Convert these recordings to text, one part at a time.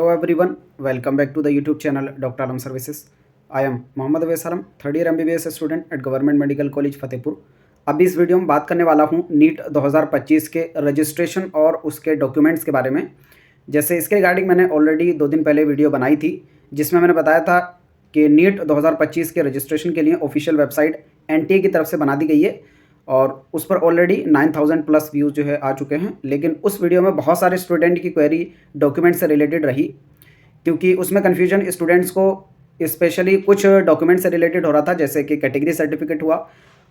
Hello everyone, welcome back to the YouTube channel Dr. Alam Services. I am Mohammad Awais Alam, third year MBBS student at government medical college Fatehpur. अभी इस video में बात करने वाला हूँ NEET 2025 के registration और उसके डॉक्यूमेंट्स के बारे में। जैसे इसके रिगार्डिंग मैंने ऑलरेडी 2 दिन पहले वीडियो बनाई थी जिसमें मैंने बताया था कि नीट 2025 के रजिस्ट्रेशन के लिए ऑफिशियल वेबसाइट NTA की तरफ से बना दी गई है और उस पर ऑलरेडी 9000 प्लस व्यूज़ जो है आ चुके हैं। लेकिन उस वीडियो में बहुत सारे स्टूडेंट की क्वेरी डॉक्यूमेंट से रिलेटेड रही, क्योंकि उसमें कन्फ्यूजन स्टूडेंट्स को स्पेशली कुछ डॉक्यूमेंट से रिलेटेड हो रहा था, जैसे कि कैटेगरी सर्टिफिकेट हुआ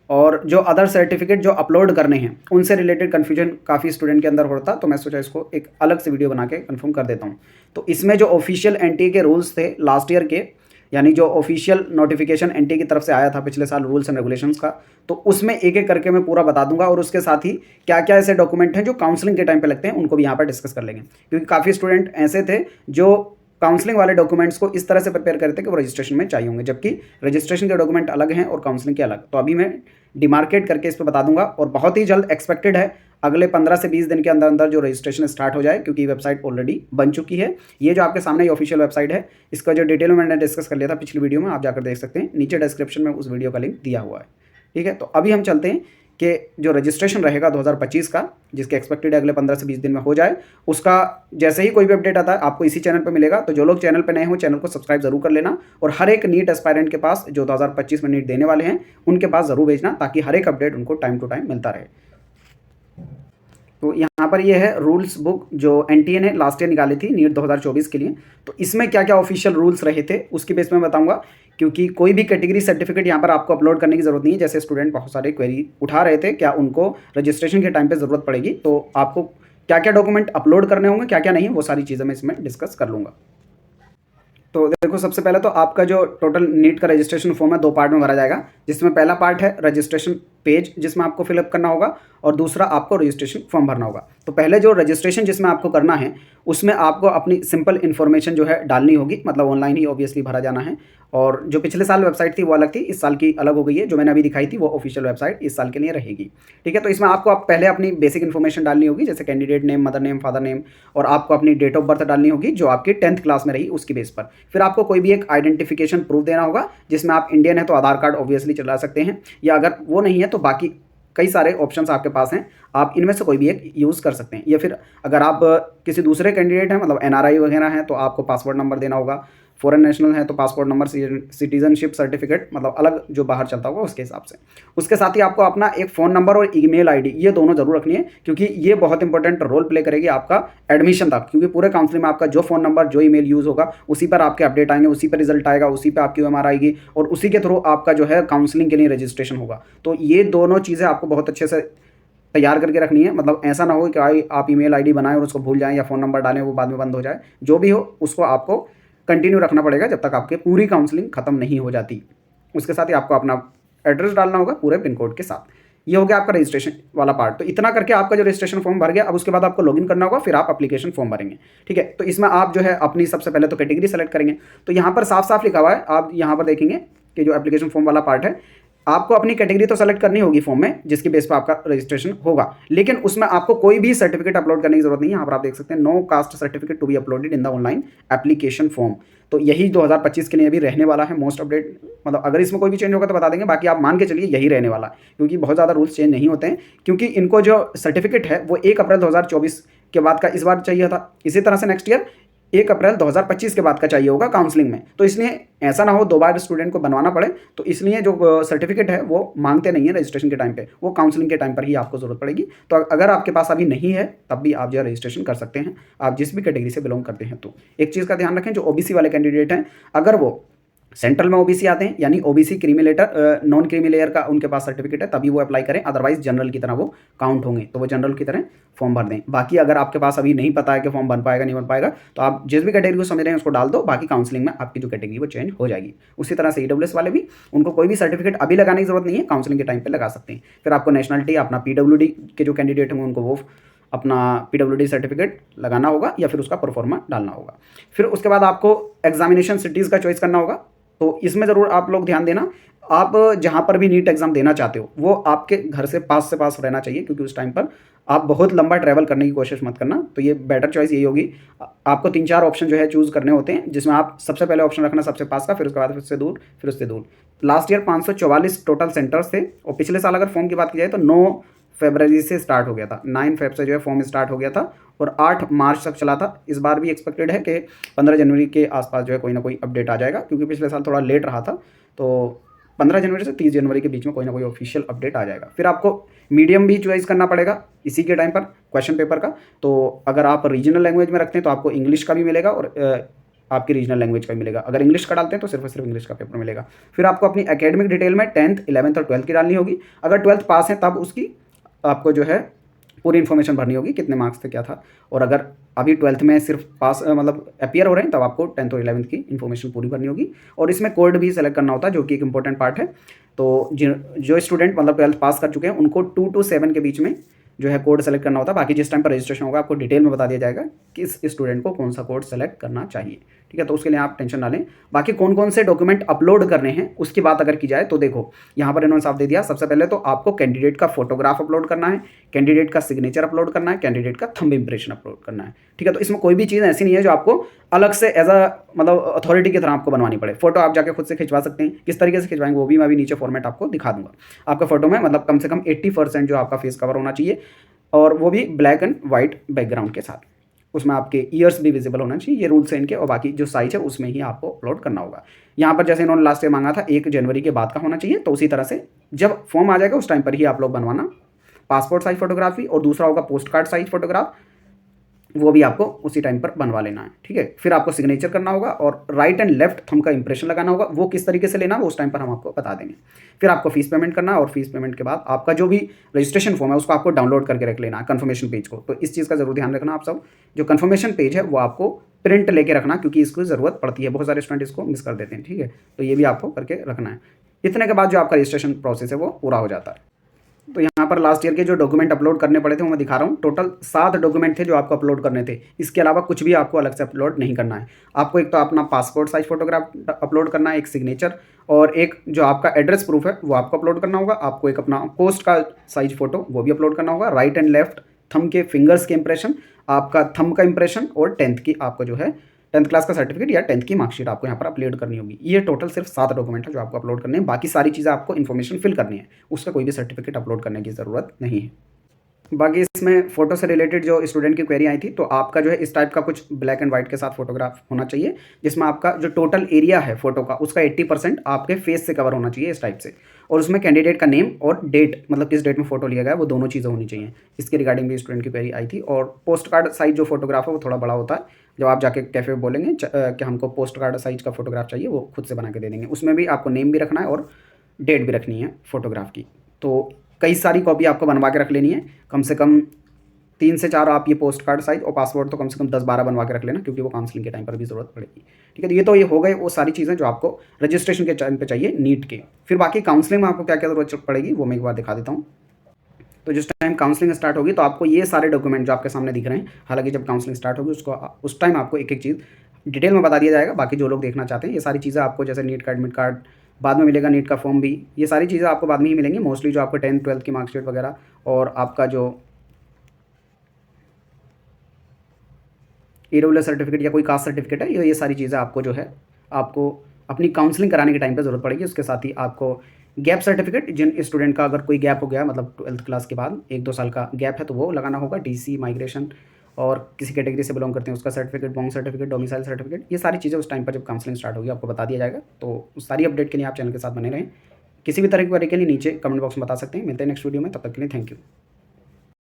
और जो अदर सर्टिफिकेट जो अपलोड करने हैं उनसे रिलेटेड कन्फ्यूजन काफ़ी स्टूडेंट के अंदर हो रहा था। तो मैं सोचा इसको एक अलग से वीडियो बना के कन्फर्म कर देता हूँ। तो इसमें जो ऑफिशियल NTA के रूल्स थे लास्ट ईयर के, यानी जो ऑफिशियल नोटिफिकेशन NTA की तरफ से आया था पिछले साल रूल्स एंड रेगुलेशंस का, तो उसमें एक एक करके मैं पूरा बता दूंगा और उसके साथ ही क्या क्या ऐसे डॉक्यूमेंट हैं जो काउंसलिंग के टाइम पे लगते हैं उनको भी यहाँ पर डिस्कस कर लेंगे। क्योंकि काफ़ी स्टूडेंट ऐसे थे जो काउंसलिंग वाले डॉक्यूमेंट्स को इस तरह से प्रिपेयर करते हैं कि वो रजिस्ट्रेशन में चाहिए होंगे, जबकि रजिस्ट्रेशन के डॉक्यूमेंट अलग हैं और काउंसलिंग के अलग। तो अभी मैं डिमार्केट करके इस पर बता दूंगा और बहुत ही जल्द एक्सपेक्टेड है अगले 15 से 20 दिन के अंदर अंदर जो रजिस्ट्रेशन स्टार्ट हो जाए, क्योंकि वेबसाइट ऑलरेडी बन चुकी है। ये जो आपके सामने ऑफिशियल वेबसाइट है, इसका जो डिटेल में मैंने डिस्कस कर लिया था पिछली वीडियो में, आप जाकर देख सकते हैं, नीचे डिस्क्रिप्शन में उस वीडियो का लिंक दिया हुआ है। ठीक है, तो अभी हम चलते हैं कि जो रजिस्ट्रेशन रहेगा 2025 का, जिसके एक्सपेक्टेड अगले 15 से 20 दिन में हो जाए, उसका जैसे ही कोई भी अपडेट आता है आपको इसी चैनल पर मिलेगा। तो जो लोग चैनल पर नए हो चैनल को सब्सक्राइब जरूर कर लेना और हर एक नीट एस्पायरेंट के पास जो 2025 में नीट देने वाले हैं उनके पास जरूर भेजना, ताकि हर एक अपडेट उनको टाइम टू टाइम मिलता रहे। तो यहाँ पर ये है रूल्स बुक जो NTA ने लास्ट ईयर निकाली थी नीट 2024 के लिए। तो इसमें क्या क्या ऑफिशियल रूल्स रहे थे उसकी बेस में बताऊंगा, क्योंकि कोई भी कैटेगरी सर्टिफिकेट यहाँ पर आपको अपलोड करने की ज़रूरत नहीं है। जैसे स्टूडेंट बहुत सारे क्वेरी उठा रहे थे क्या उनको रजिस्ट्रेशन के टाइम पे ज़रूरत पड़ेगी, तो आपको क्या क्या डॉक्यूमेंट अपलोड करने होंगे, क्या क्या नहीं, वो सारी चीज़ें मैं इसमें डिस्कस कर लूँगा। तो देखो, सबसे पहले तो आपका जो टोटल नीट का रजिस्ट्रेशन फॉर्म है 2 पार्ट में भरा जाएगा, जिसमें पहला पार्ट है रजिस्ट्रेशन पेज जिसमें आपको फिलअप करना होगा और दूसरा आपको रजिस्ट्रेशन फॉर्म भरना होगा। तो पहले जो रजिस्ट्रेशन जिसमें आपको करना है उसमें आपको अपनी सिंपल इन्फॉर्मेशन जो है डालनी होगी, मतलब ऑनलाइन ही ऑब्वियसली भरा जाना है। और जो पिछले साल वेबसाइट थी वो अलग थी, इस साल की अलग हो गई है। जो मैंने अभी दिखाई थी वो ऑफिशियल वेबसाइट इस साल के लिए रहेगी। ठीक है, तो इसमें आपको पहले अपनी बेसिक इन्फॉर्मेशन डालनी होगी, जैसे candidate name, mother name, father name, और आपको अपनी डेट ऑफ बर्थ डालनी होगी जो आपकी 10th क्लास में रही उसकी बेस पर। फिर आपको कोई भी एक आइडेंटिफिकेशन प्रूफ देना होगा, जिसमें आप इंडियन है तो आधार कार्ड ऑब्वियसली चला सकते हैं, या अगर वो नहीं है तो बाकी कई सारे ऑप्शंस आपके पास हैं, आप इनमें से कोई भी एक यूज़ कर सकते हैं। या फिर अगर आप किसी दूसरे कैंडिडेट हैं, मतलब NRI वगैरह हैं, तो आपको पासपोर्ट नंबर देना होगा। फॉरेन नेशनल है तो पासपोर्ट नंबर, सिटीजनशिप सर्टिफिकेट, मतलब अलग जो बाहर चलता होगा उसके हिसाब से। उसके साथ ही आपको अपना एक फ़ोन नंबर और ईमेल ID ये दोनों जरूर रखनी है, क्योंकि ये बहुत इंपॉर्टेंट रोल प्ले करेगी आपका एडमिशन तक। क्योंकि पूरे काउंसलिंग में आपका जो फ़ोन नंबर, जो ईमेल यूज़ होगा, उसी पर आपके अपडेट आएंगे, उसी पर रिजल्ट आएगा, उसी पर आपकी UMR आएगी और उसी के थ्रू आपका जो है काउंसलिंग के लिए रजिस्ट्रेशन होगा। तो ये दोनों चीज़ें आपको बहुत अच्छे से तैयार करके रखनी है। मतलब ऐसा ना हो कि आप ईमेल ID बनाएं और उसको भूल जाएं, या फ़ोन नंबर डालें वो बाद में बंद हो जाए। जो भी हो उसको आपको कंटिन्यू रखना पड़ेगा जब तक आपकी पूरी काउंसलिंग खत्म नहीं हो जाती। उसके साथ ही आपको अपना एड्रेस डालना होगा पूरे पिन कोड के साथ। ये हो गया आपका रजिस्ट्रेशन वाला पार्ट। तो इतना करके आपका जो रजिस्ट्रेशन फॉर्म भर गया, अब उसके बाद आपको लॉगिन करना होगा, फिर आप एप्लीकेशन फॉर्म भरेंगे। ठीक है, तो इसमें आप जो है अपनी सबसे पहले तो कैटेगरी सेलेक्ट करेंगे। तो यहाँ पर साफ साफ लिखा हुआ है, आप यहाँ पर देखेंगे कि जो एप्लीकेशन फॉर्म वाला पार्ट है, आपको अपनी कैटेगरी तो सेलेक्ट करनी होगी फॉर्म में, जिसकी बेस पर आपका रजिस्ट्रेशन होगा, लेकिन उसमें आपको कोई भी सर्टिफिकेट अपलोड करने की जरूरत नहीं है। यहाँ पर आप देख सकते हैं no caste certificate to be uploaded in the online application form. तो यही 2025 के लिए भी रहने वाला है मोस्ट अपडेट। मतलब अगर इसमें कोई भी चेंज होगा तो बता देंगे, बाकी आप मान के चलिए यही रहने वाला है, क्योंकि बहुत ज़्यादा रूल्स चेंज नहीं होते हैं। क्योंकि इनको जो सर्टिफिकेट है वो 1 अप्रैल 2024 के बाद का इस बार चाहिए था, इसी तरह से नेक्स्ट ईयर 1 अप्रैल 2025 के बाद का चाहिए होगा काउंसलिंग में। तो इसलिए ऐसा ना हो 2 बार स्टूडेंट को बनवाना पड़े, तो इसलिए जो सर्टिफिकेट है वो मांगते नहीं है रजिस्ट्रेशन के टाइम पे, वो काउंसलिंग के टाइम पर ही आपको जरूरत पड़ेगी। तो अगर आपके पास अभी नहीं है तब भी आप जो है रजिस्ट्रेशन कर सकते हैं, आप जिस भी कैटेगरी से बिलोंग करते हैं। तो एक चीज़ का ध्यान रखें, जो OBC वाले कैंडिडेट हैं, अगर वो सेंट्रल में OBC आते हैं, यानी OBC क्रीमी लेटर, नॉन क्रीमी लेयर का उनके पास सर्टिफिकेट है, तभी वो अप्लाई करें। अदरवाइज जनरल की तरह वो काउंट होंगे, तो वो जनरल की तरह फॉर्म भर दें। बाकी अगर आपके पास अभी नहीं पता है कि फॉर्म बन पाएगा नहीं बन पाएगा, तो आप जिस भी कैटेगरी को समझ रहे हैं उसको डाल दो, बाकी काउंसलिंग में आपकी जो कैटेगरी वो चेंज हो जाएगी। उसी तरह से EWS वाले भी, उनको कोई भी सर्टिफिकेट अभी लगाने की जरूरत नहीं है, काउंसलिंग के टाइम पर लगा सकते हैं। फिर आपको नेशनलिटी, अपना PWD के जो कैंडिडेट होंगे उनको वो अपना PWD सर्टिफिकेट लगाना होगा, या फिर उसका परफॉर्मा डालना होगा। फिर उसके बाद आपको एग्जामिनेशन सिटीज़ का चॉइस करना होगा। तो इसमें ज़रूर आप लोग ध्यान देना। आप जहाँ पर भी नीट एग्ज़ाम देना चाहते हो वो आपके घर से पास रहना चाहिए, क्योंकि उस टाइम पर आप बहुत लंबा ट्रैवल करने की कोशिश मत करना। तो ये बेटर चॉइस यही होगी। आपको 3-4 ऑप्शन जो है चूज़ करने होते हैं, जिसमें आप सबसे पहले ऑप्शन रखना सबसे पास का, फिर उसके बाद उससे दूर, फिर उससे दूर। लास्ट ईयर 544 टोटल सेंटर्स थे, और पिछले साल अगर फॉर्म की बात की जाए तो 9 फरवरी से स्टार्ट हो गया था। 9 फेब से जो है फॉर्म स्टार्ट हो गया था और 8 मार्च तक चला था। इस बार भी एक्सपेक्टेड है कि 15 जनवरी के आसपास जो है कोई ना कोई अपडेट आ जाएगा, क्योंकि पिछले साल थोड़ा लेट रहा था। तो 15 जनवरी से 30 जनवरी के बीच में कोई ना कोई ऑफिशियल अपडेट आ जाएगा। फिर आपको मीडियम भी चॉइस करना पड़ेगा इसी के टाइम पर क्वेश्चन पेपर का। तो अगर आप रीजनल लैंग्वेज में रखते हैं तो आपको इंग्लिश का भी मिलेगा और आपकी रीजनल लैंग्वेज का भी मिलेगा। अगर इंग्लिश का डालते हैं तो सिर्फ और सिर्फ इंग्लिश का पेपर मिलेगा। फिर आपको अपनी एकेडमिक डिटेल में 10th 11th और 12th की डालनी होगी। अगर 12th पास है तब उसकी आपको जो है पूरी इन्फॉर्मेशन भरनी होगी, कितने मार्क्स थे क्या था। और अगर अभी 12th में सिर्फ पास मतलब अपीयर हो रहे हैं तब आपको 10th और 11th की इन्फॉर्मेशन पूरी भरनी होगी। और इसमें कोड भी सेलेक्ट करना होता है, जो कि एक इंपॉर्टेंट पार्ट है। तो जो स्टूडेंट मतलब 12th पास कर चुके हैं उनको 2 to 7 के बीच में जो है कोड सेलेक्ट करना होता है। बाकी जिस टाइम पर रजिस्ट्रेशन होगा आपको डिटेल में बता दिया जाएगा कि इस स्टूडेंट को कौन सा कोड सेलेक्ट करना चाहिए, ठीक है। तो उसके लिए आप टेंशन ना लें। बाकी कौन कौन से डॉक्यूमेंट अपलोड करने हैं उसकी बात अगर की जाए तो देखो यहाँ पर इन्होंने साफ दे दिया। सबसे पहले तो आपको कैंडिडेट का फोटोग्राफ अपलोड करना है, कैंडिडेट का सिग्नेचर अपलोड करना है, कैंडिडेट का थंब इंप्रेशन अपलोड करना है, ठीक है। तो इसमें कोई भी चीज़ ऐसी नहीं है जो आपको अलग से एज अ मतलब अथॉरिटी की तरह आपको बनवानी पड़े। फोटो आप जाके खुद से खिंचवा सकते हैं। किस तरीके से खिंचवाएंगे वो भी मैं अभी नीचे फॉर्मेट आपको दिखा दूंगा। आपका फोटो में मतलब कम से कम 80% जो आपका फेस कवर होना चाहिए, और वो भी ब्लैक एंड वाइट बैकग्राउंड के साथ। उसमें आपके ईयर्स भी विजिबल होना चाहिए, ये रूल्स हैं इनके। और बाकी जो साइज है उसमें ही आपको अपलोड करना होगा। यहाँ पर जैसे इन्होंने लास्ट ईयर मांगा था 1 जनवरी के बाद का होना चाहिए, तो उसी तरह से जब फॉर्म आ जाएगा उस टाइम पर ही आप लोग बनवाना। पासपोर्ट साइज फोटोग्राफी और दूसरा होगा पोस्ट कार्ड साइज फोटोग्राफ, वो भी आपको उसी टाइम पर बनवा लेना है, ठीक है। फिर आपको सिग्नेचर करना होगा और राइट एंड लेफ्ट थंब का इंप्रेशन लगाना होगा। वो किस तरीके से लेना है वो उस टाइम पर हम आपको बता देंगे। फिर आपको फीस पेमेंट करना है, और फीस पेमेंट के बाद आपका जो भी रजिस्ट्रेशन फॉर्म है उसको आपको डाउनलोड करके रख लेना है, कन्फर्मेशन पेज को। तो इस चीज़ का जरूर ध्यान रखना आप सब। जो कन्फर्मेशन पेज है वो आपको प्रिंट लेके रखना, क्योंकि इसको ज़रूरत पड़ती है। बहुत सारे स्टूडेंट इसको मिस कर देते हैं, ठीक है। तो ये भी आपको करके रखना है। इतने के बाद जो आपका रजिस्ट्रेशन प्रोसेस है वो पूरा हो जाता है। तो यहाँ पर लास्ट ईयर के जो डॉक्यूमेंट अपलोड करने पड़े थे वो मैं दिखा रहा हूँ। टोटल 7 डॉक्यूमेंट थे जो आपको अपलोड करने थे। इसके अलावा कुछ भी आपको अलग से अपलोड नहीं करना है। आपको एक तो अपना पासपोर्ट साइज फोटोग्राफ अपलोड करना है, एक सिग्नेचर, और एक जो आपका एड्रेस प्रूफ है वो आपको अपलोड करना होगा। आपको एक अपना पोस्ट का साइज फोटो वो भी अपलोड करना होगा। राइट एंड लेफ्ट थंब के फिंगर्स के इंप्रेशन, आपका थंब का इंप्रेशन, और 10th की आपको जो है 10th क्लास का सर्टिफिकेट या 10th की मार्कशीट आपको यहाँ पर अपलोड करनी होगी। ये टोटल सिर्फ 7 डॉक्यूमेंट है जो आपको अपलोड करने हैं। बाकी सारी चीज़ें आपको इन्फॉर्मेशन फिल करनी है, उसका कोई भी सर्टिफिकेट अपलोड करने की ज़रूरत नहीं है। बाकी इसमें फ़ोटो से रिलेटेड जो स्टूडेंट की क्वेरी आई थी, तो आपका जो है इस टाइप का कुछ ब्लैक एंड वाइट के साथ फोटोग्राफ होना चाहिए, जिसमें आपका जो टोटल एरिया है फोटो का उसका 80% आपके फेस से कवर होना चाहिए इस टाइप से। और उसमें कैंडिडेट का नेम और डेट, मतलब किस डेट में फोटो लिया गया, वो दोनों चीज़ें होनी चाहिए। इसके रिगार्डिंग भी स्टूडेंट की क्वेरी आई थी। और पोस्ट कार्ड साइज जो फोटोग्राफ है वो थोड़ा बड़ा होता है। जब आप जाके कैफे बोलेंगे कि हमको पोस्ट कार्ड साइज का फोटोग्राफ चाहिए, वो खुद से बना के दे देंगे। उसमें भी आपको नेम भी रखना है और डेट भी रखनी है फोटोग्राफ की। तो कई सारी कॉपी आपको बनवा के रख लेनी है। कम से कम 3 से 4 आप ये पोस्ट कार्ड साइज, और पासपोर्ट तो कम से कम 10-12 बनवा के रख लेना, क्योंकि वो काउंसलिंग के टाइम पर भी ज़रूरत पड़ेगी, ठीक है। तो ये हो गए वो सारी चीज़ें जो आपको रजिस्ट्रेशन के टाइम पे चाहिए नीट के। फिर बाकी काउंसलिंग में आपको क्या क्या ज़रूरत पड़ेगी वो मैं एक बार दिखा देता हूँ। तो जिस टाइम काउंसलिंग स्टार्ट होगी तो आपको ये सारे डॉक्यूमेंट जो आपके सामने दिख रहे हैं, हालांकि जब काउंसलिंग स्टार्ट होगी उस टाइम आपको एक एक चीज़ डिटेल में बता दिया जाएगा। बाकी जो लोग देखना चाहते हैं ये सारी चीज़ें आपको, जैसे नीट का एडमिट कार्ड बाद में मिलेगा, नीट का फॉर्म भी, ये सारी चीज़ें आपको बाद में ही मिलेंगी। मोस्टली जो आपको 10th 12th की मार्कशीट वगैरह, और आपका जो इरेगुलर सर्टिफिकेट या कोई कास्ट सर्टिफिकेट है, ये सारी चीज़ें आपको जो है आपको अपनी काउंसलिंग कराने के टाइम पे ज़रूरत पड़ेगी। उसके साथ ही आपको गैप सर्टिफिकेट, जिन स्टूडेंट का अगर कोई गैप हो गया, मतलब 12th क्लास के बाद 1-2 साल का गैप है, तो वो लगाना होगा। टीसी, माइग्रेशन, और किसी कैटेगरी से बिलोंग करते हैं उसका certificate, Bong certificate, domicile certificate, ये सारी चीज़ें उस टाइम पर जब काउंसलिंग स्टार्ट होगी आपको बता दिया जाएगा। तो उस सारी अपडेट के लिए आप चैनल के साथ बने रहें। किसी भी तरह की क्वेरी के लिए नीचे कमेंट बॉक्स में बता सकते हैं। मिलते हैं नेक्स्ट वीडियो में, तब तक के लिए थैंक यू।